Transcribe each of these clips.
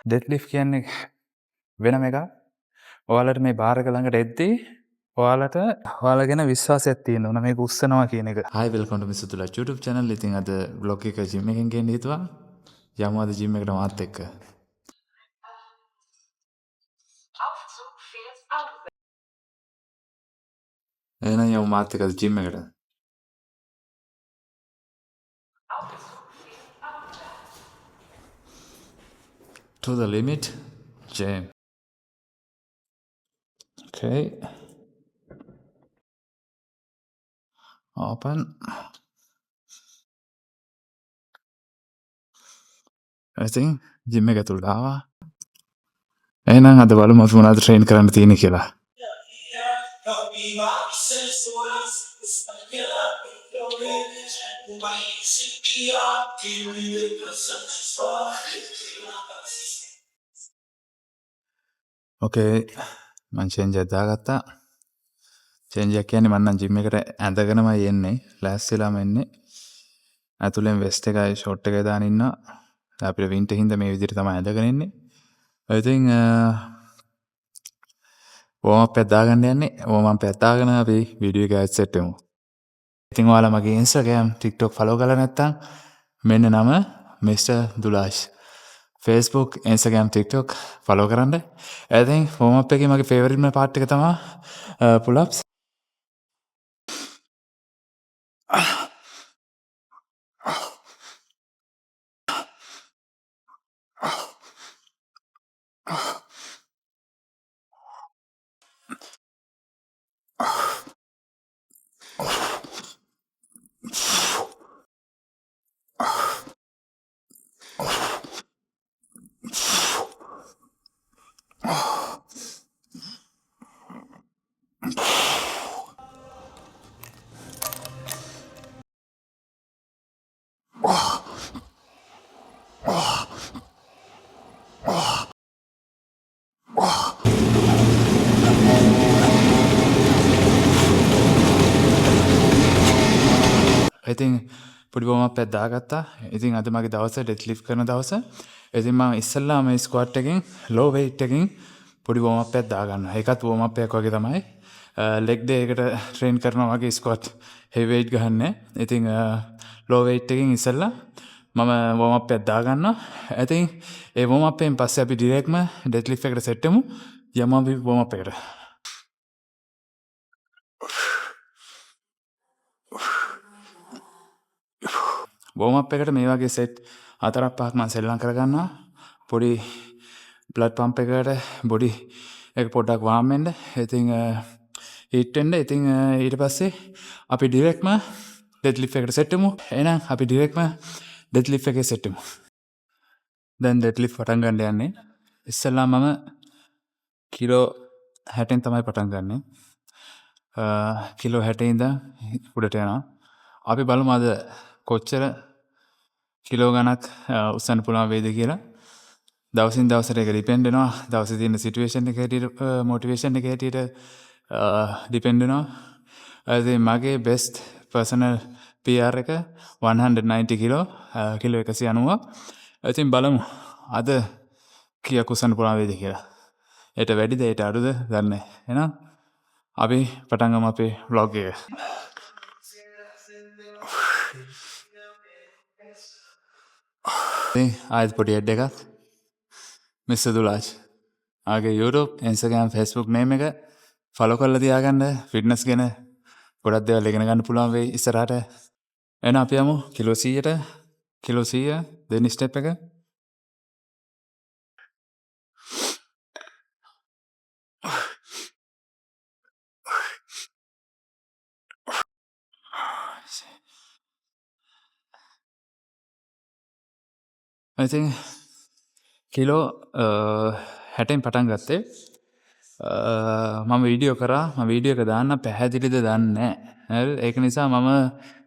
Dead lift කියන්නේ වෙනම එකක්. ඔයාලට මේ බාර් එක ළඟට එද්දී ඔයාලට ඔයාලා ගැන විශ්වාසයක් තියෙන්න ඕන මේක උස්සනවා කියන එක. Hi, welcome to Mr. Tulach YouTube channel. ඉතින් අද vlog එක gym එකෙන් ගෙන්න හිතුවා. යමු අද gym එකට මාත් එක්ක. එහෙනම් යමු මාත් එක්ක අද gym එකට. To the limit, gym. Okay. Open. ඉතින් gym එක ඇතුළට ආවා. එහෙනම් අද බලමු අපි මොනවද train කරන්න තියෙන්නේ කියලා. Okay, මං change එක දාගත්තා. change එක කියන්නේ මම නම් gym එකට ඇඳගෙනමයි එන්නේ. ලෑස්තිලාම එන්නේ. ඇතුලෙන් vest එකයි short එකයි දාගෙන ඉන්නවා. අපිට winter හින්දා මේ විදිහට තමයි ඇඳගෙන ඉන්නේ. ඉතින් warm up එක දාගන්න යන්නේ. warm up එක දාගෙන අපි video එක set වෙමු. ඉතින් ඔයාලා මගේ Instagram, TikTok follow කරලා නැත්නම් මෙන්න නම Mr. Dulash. Facebook, Instagram, TikTok follow කරන්න. ඉතින් warm up එකේ මගේ favorite part එක තමයි pull ups. ඉතින් පොඩි warm up එකක් දාගත්තා. ඉතින් අද මගේ දවස dead lift කරන දවස. ඉතින් මම ඉස්සෙල්ලා මේ squat එකෙන් low weight එකකින් පොඩි warm up එකක් දාගන්නවා. ඒකත් warm up එකක් වගේ තමයි. leg day එකට train කරනවා වගේ squat heavy weight ගහන්නේ. ඉතින් low weight එකකින් ඉස්සෙල්ලා මම warm up එකක් දාගන්නවා. ඉතින් ඒ warm up එකෙන් පස්සේ අපි direct ම dead lift එකට set වෙමු. යමු අපි warm up එකට. warm up එකට මේ වගේ set 4-5ක් මම සෙල්ලම් කරගන්නවා. පොඩි blood pump එකකට body එක පොඩ්ඩක් warm වෙන්න. ඉතින් heat වෙන්න. ඉතින් ඊට පස්සේ අපි direct ම deadlift එකට set වෙමු. එහෙනම් අපි direct ම deadlift එකේ set වෙමු. දැන් deadlift පටන් ගන්න යන්නේ. ඉස්සෙල්ලා මම කිලෝ 60න් තමයි පටන් ගන්නෙ. කිලෝ 60 ඉඳන් උඩට යනවා. අපි බලමු අද කොච්චර කිලෝ ගණක් උස්සන්න පුළුවන් වේද කියලා. දවසින් දවසට ඒක ඩිපෙන්ඩ් වෙනවා. දවසේ තියෙන සිටුේෂන් එක හැටියට මොටිවේෂන් එක හැටියට ඩිපෙන්ඩ් වෙනවා. ඉතින් මගේ බෙස්ට් පර්සනල් PR එක 190 කිලෝ 190. ඉතින් බලමු අද කීයක් උස්සන්න පුළුවන් වේද කියලා. ඒට වැඩිද ඒට අඩුද දන්නේ නැහැ. එහෙනම් අපි පටන් ගමු අපේ vlog එක. ආයෙත් පොඩි ඇඩ් එකක්. Mr. Dulash. ආගේ YouTube, Instagram, Facebook name එක follow කරලා තියාගන්න. ෆිට්නස් ගැන ගොඩක් දේවල් ඉගෙන ගන්න පුළුවන් වෙයි ඉස්සරහට. එහෙනම් අපි යමු කිලෝ 100ට. කිලෝ 100 දෙවෙනි ස්ටෙප් එක. ඉතින් කිලෝ 60න් පටන් ගත්තේ. මම වීඩියෝ කරා. මම වීඩියෝ එක දාන්න පැහැදිලිද දන්නේ නැහැ. ඒක නිසා මම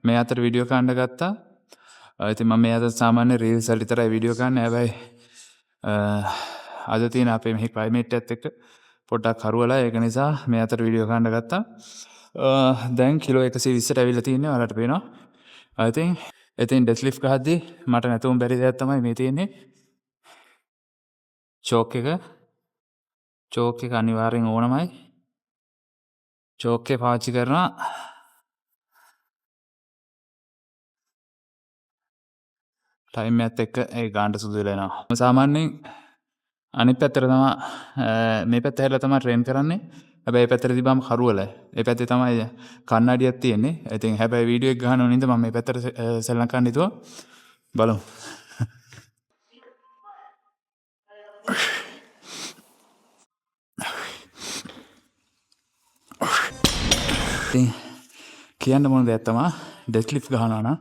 මේ අතර වීඩියෝ කරන්න ගත්තා. ඉතින් මම මේ අතර සාමාන්‍ය රීල්ස් වල විතරයි වීඩියෝ කරන්නේ. හැබැයි අද තියෙන අපේ මේ ක්ලයිමේට් එකත් එක්ක පොඩ්ඩක් හරුවලා ඒක නිසා මේ අතර වීඩියෝ කරන්න ගත්තා. දැන් කිලෝ 120ට ඇවිල්ලා තියෙනවා. ඔයාලට පේනවා. ඉතින් ඩෙඩ් ලිෆ්ට් ගහද්දී මට නැතුවම බැරි දෙයක් තමයි මේ තියෙන්නේ. චෝක් එක අනිවාර්යෙන් ඕනමයි. චෝක් එක පාවිච්චි කරනවා. ටයිම් එකත් එක්ක ඒ ගානට සුදු වෙලා එනවා. සාමාන්‍යයෙන් අනිත් පැත්තට තමයි මේ පැත්ත හැරලා තමයි ට්‍රේන් කරන්නේ. හැබැයි මේ පැත්තට තිබ්බම කරුවල. ඒ පැත්තේ තමයි කන්නඩියක් තියෙන්නේ. ඉතින් හැබැයි වීඩියෝ එක ගහනව නින්ද මම මේ පැත්තට සෙල්ලම් කරන්න හිතුවා. බලමු. ඉතින් කියන්න මොන දෙයක් තමයි ඩෙඩ් ලිෆ්ට් ගහනවා නම්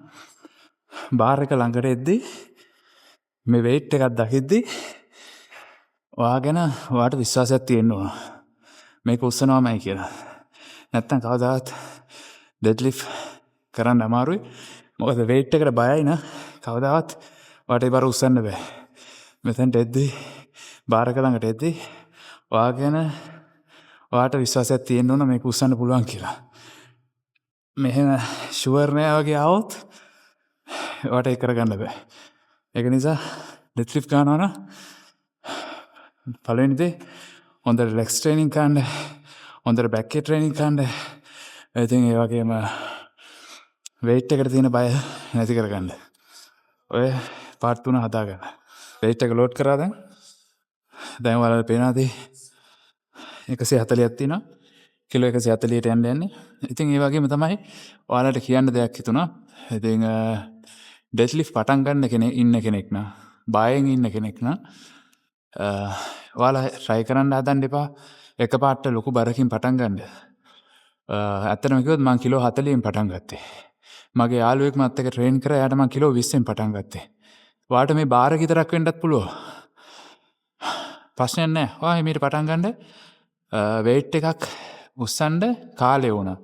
බාර් එක ළඟට එද්දී මේ වෙයිට් එකක් දකිද්දී ඔයාට විශ්වාසයක් තියෙන්න ඕන. මේක උස්සනවාමයි කියලා. නැත්තම් කවදාවත් ඩෙඩ් ලිෆ්ට් කරන්න අමාරුයි. මොකද වෙයිට් එකට බයයි නම් කවදාවත් ඔයාට ඒ බර උස්සන්න බෑ. මෙතනට එද්දී බාර් එක ළඟට එද්දී ඔයාට විශ්වාසයක් තියෙන්න ඕන මේක උස්සන්න පුළුවන් කියලා. මෙහෙම ෂුවර් නෑ වගේ ආවොත් ඔයාට ඒක කරගන්න බෑ. ඒක නිසා ඩෙඩ් ලිෆ්ට් ගන්නවා නම් පළවෙනි දේ හොඳට ලෙග්ස් ට්‍රේනින් කරන්න, හොඳට බැක් එක ට්‍රේනින් කරන්න. ඉතින් ඒ වගේම වෙයිට් එකට තියෙන බය නැති කරගන්න. ඔය පාර්ට් 3 හදාගන්න. වෙයිට් එක ලෝඩ් කරා දැන් ඔයාලට පේනවාද 140ක් තියෙනවා. කිලෝ 140ට යන්නේ. ඉතින් ඒ වගේම තමයි ඔයාලට කියන්න දෙයක් හිතුණා. ඉතින් ඩෙඩ් ලිෆ්ට් පටන් ගන්න ඉන්න කෙනෙක් නම්, බයෙන් ඉන්න කෙනෙක් නම් ඔයාලා try කරන්න හදන්න එපා එකපාරට ලොකු බරකින් පටන් ගන්න. ඇත්තටම කිව්වොත් මම කිලෝ 40න් පටන් ගත්තේ. මගේ යාළුවෙක් මත් එක්ක ට්‍රේන් කරා. එයාට මම කිලෝ 20න් පටන් ගත්තේ. ඔයාට මේ බාර විතරක් වෙන්නත් පුළුවන්. ප්‍රශ්නයක් නැහැ. ඔයා මේකට පටන් ගන්න weight එකක් උස්සන්න කාලේ වුණා.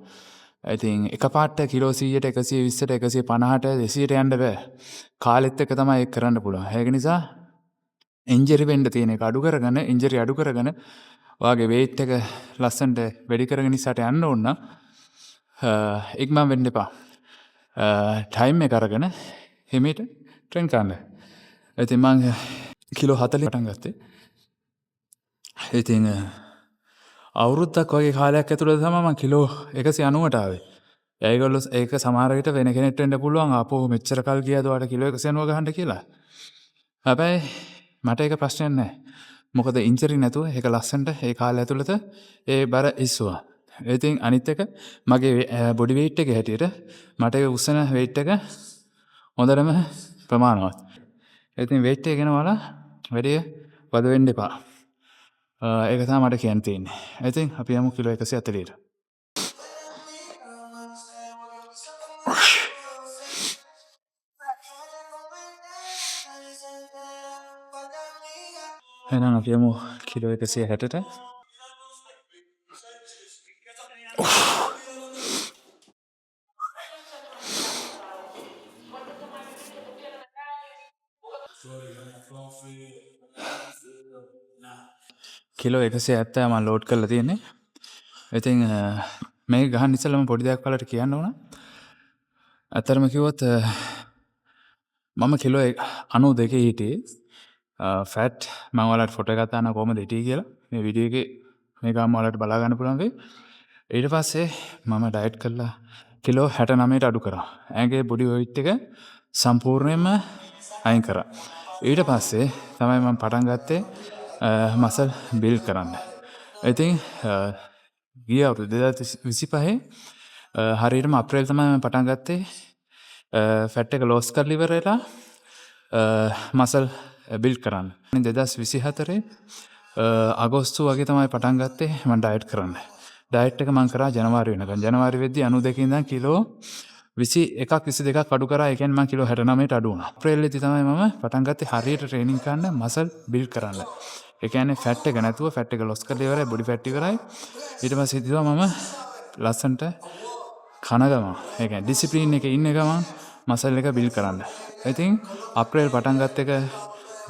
ඉතින් එකපාරට කිලෝ 100ට 120ට 150ට 200ට යන්න බෑ. කාලෙත් එක්ක තමයි ඒක කරන්න පුළුවන්. ඒක නිසා ඉන්ජරි වෙන්න තියෙන එක අඩු කරගෙන, ඉන්ජරි අඩු කරගෙන ඔයාගේ weight එක ලස්සනට වැඩි කරගෙන ඉස්සට යන්න ඕන නම් ඉක්මන් වෙන්න එපා. ටයිම් එක අරගෙන හිමීට ට්‍රේන් කරන්න. ඉතින් මම කිලෝ 40 පටන් ගත්තේ. ඉතින් අවුරුද්දක් වගේ කාලයක් ඇතුළත තමයි මම කිලෝ 190ට ආවේ. ඒගොල්ලෝ ඒක සමහර විට වෙන කෙනෙක්ට වෙන්න පුළුවන් ආපහු මෙච්චර කල් ගියාද ඔයාලට කිලෝ 190 ගහන්න කියලා. හැබැයි මට ඒක ප්‍රශ්නයක් නැහැ. මොකද ඉන්ජරි නැතුව ඒක ලස්සනට ඒ කාලය ඇතුළත ඒ බර ඉස්සුවා. ඉතින් අනිත් එක මගේ බොඩි weight එක හැටියට මට ඒ උස්සන weight එක හොඳටම ප්‍රමාණවත්. ඉතින් weight එක ගැන ඔයාලා වැඩි වද වෙන්න එපා. ඒක තමයි මට කියන්න තියෙන්නේ. ඉතින් අපි යමු කිලෝ 140ට. එහෙනම් අපි යමු කිලෝ 160ට. කිලෝ 170 මම ලෝඩ් කරලා තියෙන්නේ. ඉතින් මේක ගහන්න ඉස්සෙල්ලාම පොඩි දෙයක් ඔයාලට කියන්න ඕන. අතරම කිව්වොත් මම කිලෝ 92 හිටියේ. ෆැට් මම ඔයාලට ෆොටෝ එකක් දාන්න කොහමද හිටියේ කියලා මේ වීඩියෝ එකේ මේකම ඔයාලට බලා ගන්න පුළුවන් වෙයි. ඊට පස්සේ මම ඩයට් කරලා කිලෝ 69ට අඩු කරා. ඇඟේ බොඩි weight එක සම්පූර්ණයෙන්ම අයින් කරා. ඊට පස්සේ තමයි මම පටන් ගත්තේ මසල් බිල්ඩ් කරන්න. ඉතින් ගිය අවුරුදු 2025 හරියටම අප්‍රේල් තමයි මම පටන් ගත්තේ ෆැට් එක ලොස් කරලා ඉවර වෙලා මසල් බිල්ඩ් කරන්න. 2024 අගෝස්තු වගේ තමයි පටන් ගත්තේ මම ඩයට් කරන්න. ඩයට් එක මම කරා ජනවාරි වෙනකන්. ජනවාරි වෙද්දී 92 ඉඳන් කිලෝ 21ක් 22ක් අඩු කරා. ඒ කියන්නේ මම කිලෝ 69ට අඩු වුණා. අප්‍රේල්ෙදි තමයි මම පටන් ගත්තේ හරියට ට්‍රේනින් කරන්න මසල් බිල්ඩ් කරන්න. ඒ කියන්නේ ෆැට් එක නැතුව ෆැට් එක ලොස් කරලා ඉවරයි, බොඩි ෆැට් ඉවරයි. ඊට පස්සේ හිතුවා මම ලස්සන්ට කන ගමන්, ඒ කියන්නේ ඩිසිප්ලින් එකේ ඉන්න ගමන් මසල් එක බිල්ඩ් කරන්න. ඉතින් අප්‍රේල් පටන් ගත්ත එක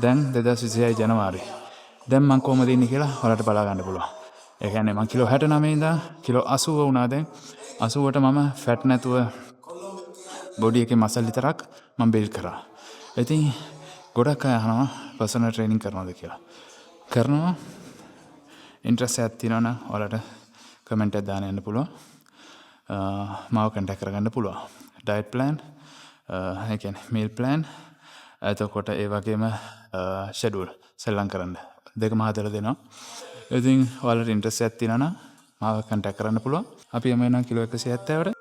දැන් 2026 ජනවාරි. දැන් මම කොහමද ඉන්නේ කියලා ඔයාලට බලා ගන්න පුළුවන්. ඒ කියන්නේ මම කිලෝ 69 ඉඳන් කිලෝ 80 වුණා. දැන් 80ට මම ෆැට් නැතුව බොඩි එකේ මසල් විතරක් මම බිල්ඩ් කරා. ඉතින් ගොඩක් අය අහනවා පර්සනල් ට්‍රේනින් කරනවද කියලා. කරනවා. ඉන්ට්‍රස්ට් එකක් තියෙනවා නම් ඔයාලට කමෙන්ට් එකක් දාන්න යන්න පුළුවන්. මාව කන්ටැක්ට් කරගන්න පුළුවන්. ඩයට් ප්ලෑන්, ඒ කියන්නේ මීල් ප්ලෑන්, එතකොට ඒ වගේම ෂෙඩියුල් සෙල්ලම් කරන්න දෙකම හදලා දෙනවා. ඉතින් ඔයාලට ඉන්ට්‍රස්ට් එකක් තියෙනවා නම් මාව කන්ටැක්ට් කරන්න පුළුවන්. අපි යමු එහෙනම් කිලෝ 170ට.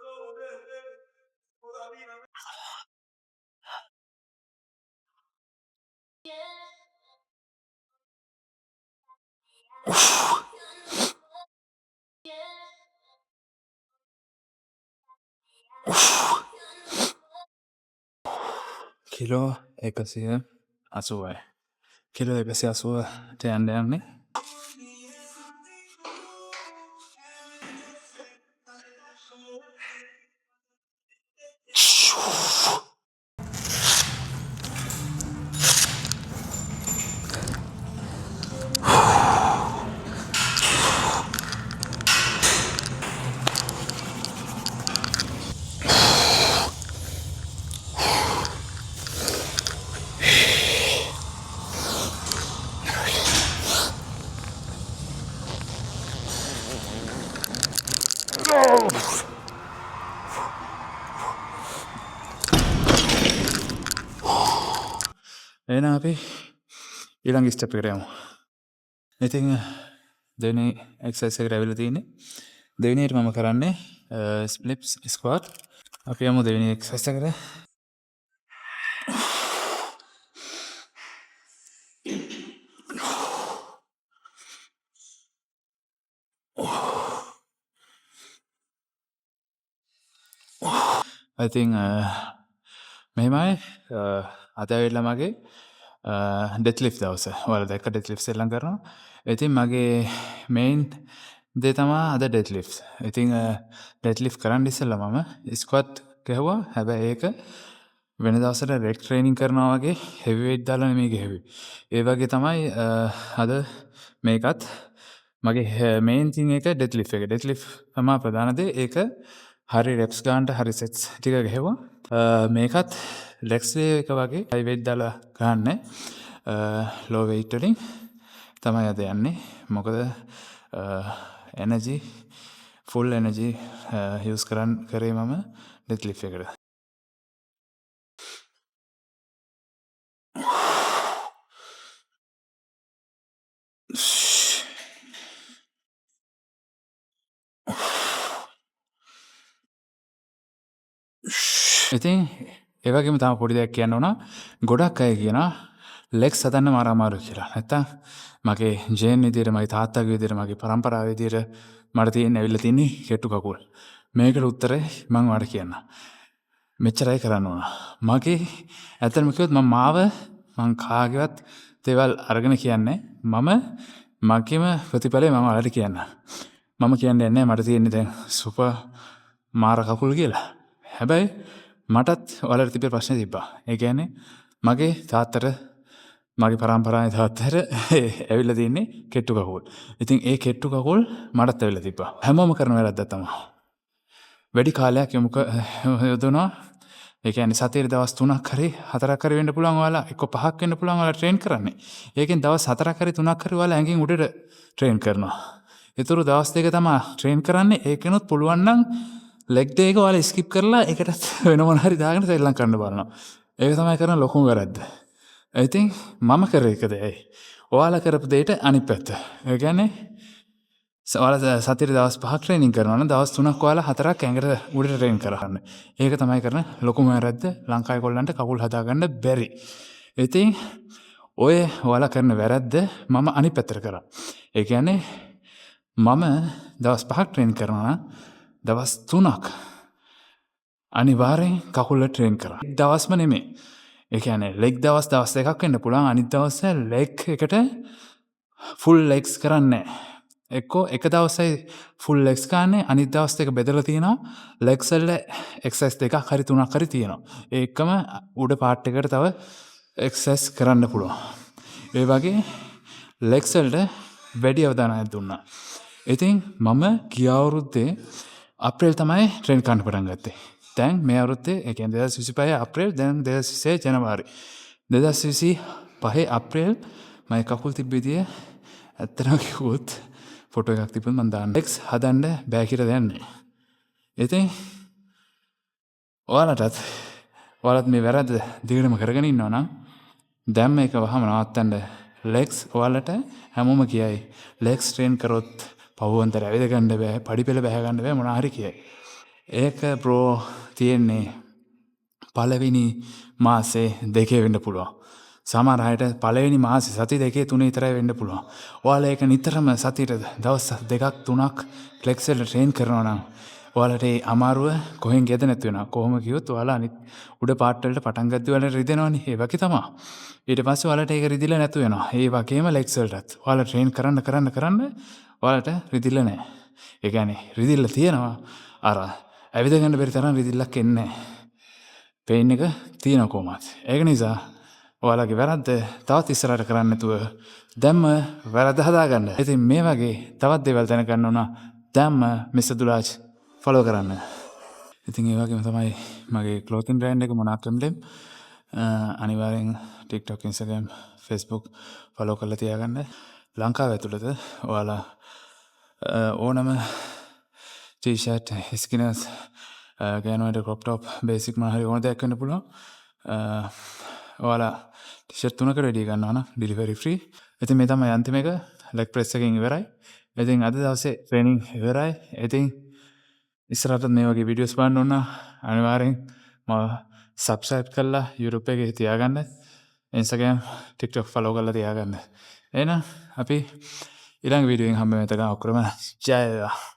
කිලෝ 180යි. කිලෝ 180ට යන්න යන්නේ. එහෙනම් අපි ඊළඟ ස්ටෙප් එකට යමු. ඉතින් දෙවෙනි එක්සර්සයිස් එකට ඇවිල්ලා තියෙන්නේ. දෙවෙනි එකට මම කරන්නේ ස්ප්ලිට්ස් ස්ක්වාට්. අපි යමු දෙවෙනි එක්සර්සයිස් එකට. ඉතින් මෙහෙමයි අද ඇවිල්ලා මගේ ඩෙත් ලිෆ්ට් දවස. ඔයාලා දැක්ක ඩෙත් ලිෆ්ට් සෙල්ලම් කරනවා. ඉතින් මගේ මේන් දේ තමයි අද ඩෙත් ලිෆ්ට්. ඉතින් ඩෙත් ලිෆ්ට් කරන්න ඉස්සෙල්ලා මම ස්ක්වොට් ගහුවා. හැබැයි ඒක වෙන දවසට රෙක් ට්‍රේනින් කරනවා වගේ හෙවි වෙයිට් දාලා නෙමෙයි ගෙහුවේ. ඒ වගේ තමයි අද මේකත් මගේ මේන් තින් එක ඩෙත් ලිෆ්ට් එක. ඩෙත් ලිෆ්ට් තමයි ප්‍රධාන දේ. ඒක හරි රෙප්ස් ගන්නට හරි සෙට්ස් ටික ගෙහුවා. මේකත් ලෙග්ස් එක වගේ හයි වෙයිට් දාලා ගන්න. ලෝ වෙයිට් වලින් තමයි අද යන්නේ. මොකද එනර්ජි ෆුල් එනර්ජි යූස් කරේ මම ඩෙත් ලිෆ්ට් එකට. ඉතින් ඒ වගේම තව පොඩි දෙයක් කියන්න ඕන. ගොඩක් අය කියනවා ලෙග්ස් හදන්න මාර අමාරුයි කියලා. නැත්තම් මගේ ජේන් විදියට, මගේ තාත්තගේ විදියට, මගේ පරම්පරාව විදියට මට ඇවිල්ලා තියෙන්නේ කෙට්ටු කකුල්. මේකට උත්තරේ මම ඔයාලට කියන්නම්. මෙච්චරයි කරන්න ඕන. මගේ ඇත්තටම කිව්වොත් මම කාගේවත් දේවල් අරගෙන කියන්නේ මම මගේම ප්‍රතිඵලය මම ඔයාලට කියන්නම්. මම කියන්නේ නැහැ මට තියෙන්නේ දැන් සුපර් මාර කකුල් කියලා. හැබැයි මටත් ඔයාලට තිබ්බ ප්‍රශ්නේ තිබ්බා. ඒ කියන්නේ මගේ තාත්තට මගේ පරම්පරාවේ තාත්තට ඇවිල්ලා තින්නේ කෙට්ටු කකුල්. ඉතින් ඒ කෙට්ටු කකුල් මටත් ඇවිල්ලා තිබ්බා. හැමෝම කරන වැරද්දක් තමයි. වැඩි කාලයක් යොදවනවා. ඒ කියන්නේ සතියේ දවස් 3ක් හරි 4ක් හරි වෙන්න පුළුවන් ඔයාලා එක්ක 5ක් වෙන්න පුළුවන් ඔයාලා ට්‍රේන් කරන්නේ. ඒකෙන් දවස් 4ක් හරි 3ක් හරි ඔයාලා ඇඟෙන් උඩට ට්‍රේන් කරනවා. ඊටු දවස් දෙක තමයි ට්‍රේන් කරන්නේ. ඒකනොත් පුළුවන් නම් ලෙග් ඩේ එක ඔයාලා ස්කිප් කරලා ඒකටත් වෙන මොන හරි දාගෙන සෙල්ලම් කරන්න බලනවා. ඒක තමයි කරන ලොකුම වැරද්ද. ඉතින් මම කරේ එක දෙයයි. ඔයාලා කරපු දෙයට අනිත් පැත්ත. ඒ කියන්නේ ඔයාලා සතියේ දවස් 5ක් ට්‍රේනින් කරනවා නම් දවස් 3ක් ඔයාලා 4ක් ඇඟට උඩට ට්‍රේන් කරන්න. ඒක තමයි කරන ලොකුම වැරද්ද. ලංකාවේ කොල්ලන්ට කකුල් හදාගන්න බැරි. ඉතින් ඔය ඔයාලා කරන වැරද්ද මම අනිත් පැත්තට කරා. ඒ කියන්නේ මම දවස් 5ක් ට්‍රේන් කරනවා නම් දවස් 3ක් අනිවාර්යෙන් කකුල ට්‍රේන් කරා. දවස්ම නෙමෙයි. ඒ කියන්නේ ලෙග් දවස් දෙකක් වෙන්න පුළුවන්. අනිත් දවස් ලෙග් එකට ෆුල් ලෙග්ස් කරන්නේ නැහැ. එක්කෝ එක දවසයි ෆුල් ලෙග්ස් ගන්න අනිත් දවස් දෙක බෙදලා තියෙනවා. ලෙග්ස් වල එක්සර්සයිස් දෙකක් හරි 3ක් හරි තියෙනවා. ඒකම උඩ පාර්ට් එකට තව එක්සර්සයිස් කරන්න පුළුවන්. ඒ වගේ ලෙග්ස් වලට වැඩි අවධානයක් දුන්නා. ඉතින් මම ගිය අවුරුද්දේ අප්‍රේල් තමයි ට්‍රේන් කරන්න පටන් ගත්තේ. දැන් මේ අවුරුද්දේ ඒ කියන්නේ 2025 අප්‍රේල් දැන් 2026 ජනවාරි 2025 අප්‍රේල් මම කකුල් තිබ්බ විදිය ඇත්තටම කිව්වොත් ෆොටෝ එකක් තිබ්බොත් මම දාන්න එක්ස් හදන්න බෑ කියලා දැනන්නේ. ඉතින් ඔයාලත් මේ වැරද්ද දිගටම කරගෙන ඉන්නවා නම් දැන් මේක වහම නවත්තන්න. ලෙග්ස් ඔයාලට හැමෝම කියයි ලෙග්ස් ට්‍රේන් කරොත් පවුවන්තර ඇවිද ගන්න බෑ, පඩිපෙළ බැහැ ගන්න බෑ මොනවා හරි කියයි. ඒක බ්‍රෝ තියෙන්නේ පළවෙනි මාසේ 2 වෙන්න පුළුවන්. සමහර අයට පළවෙනි මාසේ සති 2 3 විතරයි වෙන්න පුළුවන්. ඔයාලා ඒක නිතරම සතියට දවස් 2ක් 3ක් ෆ්ලෙක්ස් වල ට්‍රේන් කරනවා නම් ඔයාලට ඒ අමාරුව කොහෙන් ගියද නැති වෙනවා. කොහොම කිව්වොත් ඔයාලා අනිත් උඩ පාට වලට පටන් ගද්දි ඔයාලා රිදෙනවනේ. ඒ වගේ තමයි. ඊට පස්සේ ඔයාලට ඒක රිදිලා නැතු වෙනවා. ඒ වගේම ලෙග්ස් වලටත් ඔයාලා ට්‍රේන් කරන්න ඔයාලට රිදිලා නැහැ. ඒ කියන්නේ රිදිලා තියෙනවා. අර ඇවිද ගන්න බැරි තරම් රිදිල්ලක් එන්නේ නැහැ. පේන් එක තියෙනවා කොහොමද. ඒක නිසා ඔයාලගේ වැරද්ද තවත් ඉස්සරහට කරන්න නැතුව දැම්ම වැරද්ද හදාගන්න. ඉතින් මේ වගේ තවත් දේවල් දැනගන්න ඕන දැම්ම මිස්ටර් දුලාජ් ෆලෝ කරන්න. ඉතින් ඒ වගේම තමයි මගේ ක්ලෝතින් බ්‍රෑන්ඩ් එක මොනාක්‍රම්ලෙම් අනිවාර්යෙන් TikTok, Instagram, Facebook ෆලෝ කරලා තියාගන්න. ලංකාව ඇතුළත ඔයාලා ඕනම ටී-ෂර්ට්, ස්කිනර්ස්, ගෑනුවන්ට ක්‍රොප් ටොප්, බේසික් මොනවා හරි ඕන දෙයක් වෙන්න පුළුවන්. ඔයාලා ටී-ෂර්ට් 3කට වැඩි ගන්නවා නම් ඩෙලිවරි ෆ්‍රී. ඉතින් මේ තමයි අන්තිම එක. ලෙග් ප්‍රෙස් එකෙන් ඉවරයි. ඉතින් අද දවසේ ට්‍රේනින් ඉවරයි. ඉතින් ඉස්සරහට මේ වගේ වීඩියෝස් බලන්න ඕන අනිවාර්යෙන් මම සබ්ස්ක්‍රයිබ් කරලා YouTube එකේ තියාගන්න. Instagram, TikTok ෆලෝ කරලා තියාගන්න. එහෙනම් අපි ඊළඟ වීඩියෝ එකෙන් හම්බෙමු. එතකන් ඔක්කොම ජය වේවා.